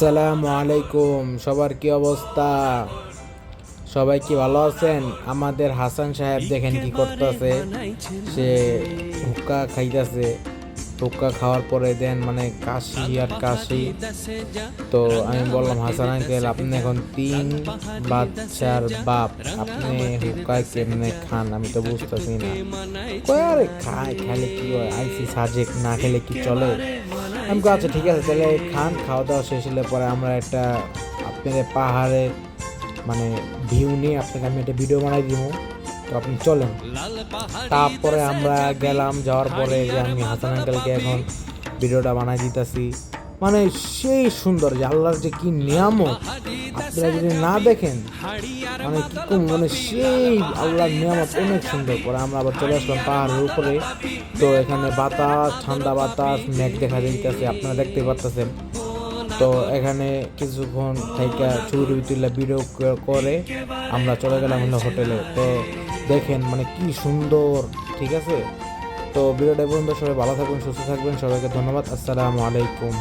আসসালামু আলাইকুম, সবার কি অবস্থা? সবাই কি ভালো আছেন? আমাদের হাসান সাহেব দেখেন কি করতেছে। সে হুক্কা খাইতেছে। হুক্কা খাওয়ার পরে দেন মানে কাশি আর কাশি। তো আমি বললাম, হাসান আঙ্কেল, আপনি এখন 3 বাচ্চার বাপ, আপনি হুক্কা কেমনে খান? আমি তো বুঝতেছি না। কয় আরে খাইলে কি হয়, আইসি সাজেক, না খেলে কি চলে? আমি আচ্ছা ঠিক আছে, তাহলে খান। খাওয়া দাওয়া শেষ হলে পরে আমরা একটা আপনাদের পাহাড়ে মানে ভিউ নিয়ে আপনাকে আমি একটা ভিডিও বানাই দিব। তো আপনি চলেন। তারপরে আমরা গেলাম, যাওয়ার পরে যে আমি হাসান আঙ্কেলকে এখন ভিডিওটা বানাই দিতেছি। মানে সেই সুন্দর, যে আল্লাহর যে কি নিয়ামত, আপনারা যদি না দেখেন মানে কি কম, মানে সেই আল্লাহর নিয়ামত অনেক সুন্দর। পরে আমরা আবার চলে আসলাম পাহাড়ের উপরে। তো এখানে বাতাস, ঠান্ডা বাতাস, মেঘ দেখা যাইতেছে, আপনারা দেখতে পাচ্ছেন। তো এখানে কিছুক্ষণ থেকে ছবি তুলে ভিডিও করে আমরা চলে গেলাম হলো হোটেলে। তো দেখেন মানে কি সুন্দর, ঠিক আছে। তো ভিডিওটা পর্যন্ত সবাই ভালো থাকবেন, সুস্থ থাকবেন, সবাইকে ধন্যবাদ। আসসালামু আলাইকুম।